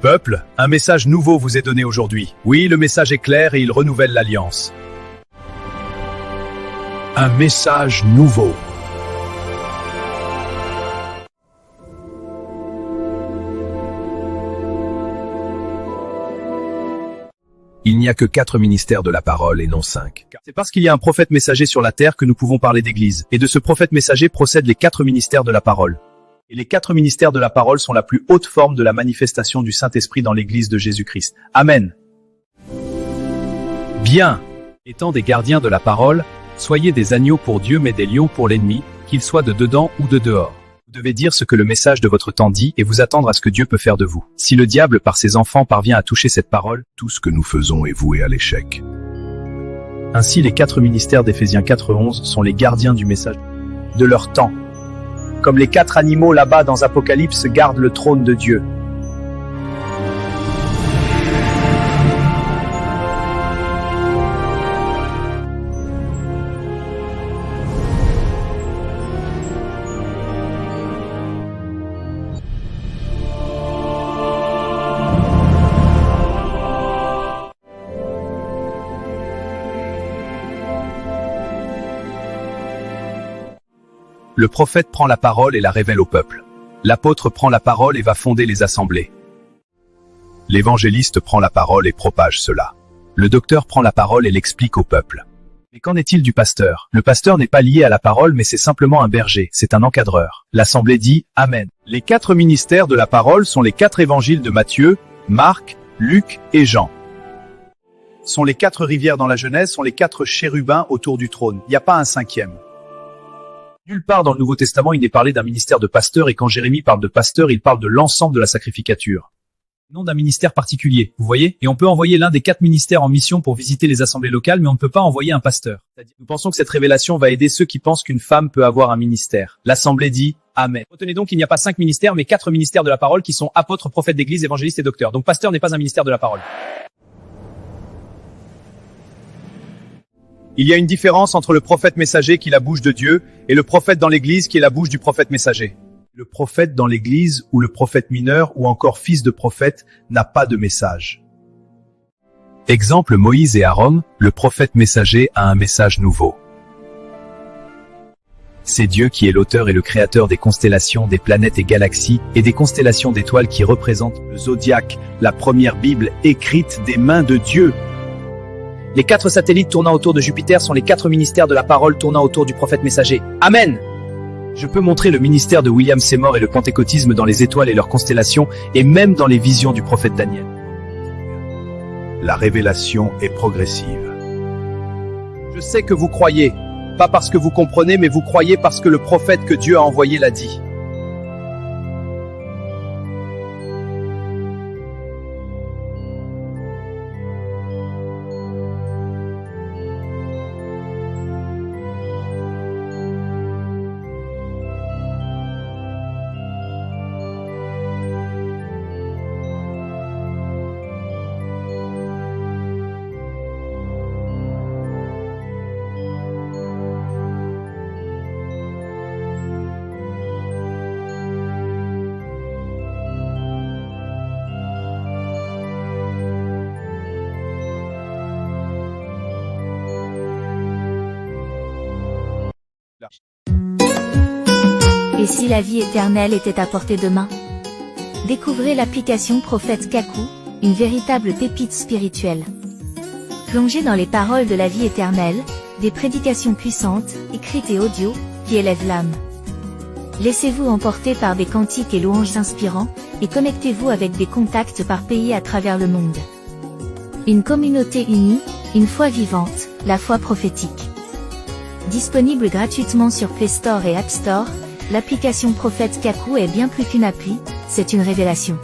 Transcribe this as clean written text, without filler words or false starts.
Peuple, un message nouveau vous est donné aujourd'hui. Oui, le message est clair et il renouvelle l'alliance. Un message nouveau. Il n'y a que 4 ministères de la parole et non 5. C'est parce qu'il y a un prophète messager sur la terre que nous pouvons parler d'église. Et de ce prophète messager procèdent les 4 ministères de la parole. Et les 4 ministères de la parole sont la plus haute forme de la manifestation du Saint-Esprit dans l'église de Jésus-Christ. Amen. Bien. Étant des gardiens de la parole, soyez des agneaux pour Dieu mais des lions pour l'ennemi, qu'il soit de dedans ou de dehors. Vous devez dire ce que le message de votre temps dit et vous attendre à ce que Dieu peut faire de vous. Si le diable, par ses enfants, parvient à toucher cette parole, tout ce que nous faisons est voué à l'échec. Ainsi, les 4 ministères d'Éphésiens 4:11 sont les gardiens du message de leur temps. Comme les 4 animaux là-bas dans Apocalypse gardent le trône de Dieu. Le prophète prend la parole et la révèle au peuple. L'apôtre prend la parole et va fonder les assemblées. L'évangéliste prend la parole et propage cela. Le docteur prend la parole et l'explique au peuple. Mais qu'en est-il du pasteur? Le pasteur n'est pas lié à la parole mais c'est simplement un berger, c'est un encadreur. L'assemblée dit « Amen ». Les 4 ministères de la parole sont les 4 évangiles de Matthieu, Marc, Luc et Jean. Sont les 4 rivières dans la Genèse, sont les 4 chérubins autour du trône. Il n'y a pas un 5e. Nulle part dans le Nouveau Testament il n'est parlé d'un ministère de pasteur et quand Jérémie parle de pasteur, il parle de l'ensemble de la sacrificature. Non d'un ministère particulier, vous voyez? Et on peut envoyer l'un des 4 ministères en mission pour visiter les assemblées locales, mais on ne peut pas envoyer un pasteur. Nous pensons que cette révélation va aider ceux qui pensent qu'une femme peut avoir un ministère. L'assemblée dit Amen. Retenez donc qu'il n'y a pas 5 ministères, mais 4 ministères de la parole qui sont apôtres, prophètes d'église, évangélistes et docteurs. Donc pasteur n'est pas un ministère de la parole. Il y a une différence entre le prophète messager qui est la bouche de Dieu et le prophète dans l'église qui est la bouche du prophète messager. Le prophète dans l'église ou le prophète mineur ou encore fils de prophète n'a pas de message. Exemple Moïse et Aaron, le prophète messager a un message nouveau. C'est Dieu qui est l'auteur et le créateur des constellations, des planètes et galaxies et des constellations d'étoiles qui représentent le zodiaque, la première Bible écrite des mains de Dieu. Les 4 satellites tournant autour de Jupiter sont les 4 ministères de la parole tournant autour du prophète messager. Amen. Je peux montrer le ministère de William Seymour et le pentecôtisme dans les étoiles et leurs constellations, et même dans les visions du prophète Daniel. La révélation est progressive. Je sais que vous croyez, pas parce que vous comprenez, mais vous croyez parce que le prophète que Dieu a envoyé l'a dit. Et si la vie éternelle était à portée de main? Découvrez l'application Prophète Kakou, une véritable pépite spirituelle. Plongez dans les paroles de la vie éternelle, des prédications puissantes, écrites et audio, qui élèvent l'âme. Laissez-vous emporter par des cantiques et louanges inspirants, et connectez-vous avec des contacts par pays à travers le monde. Une communauté unie, une foi vivante, la foi prophétique. Disponible gratuitement sur Play Store et App Store, l'application Prophète Kakou est bien plus qu'une appli, c'est une révélation.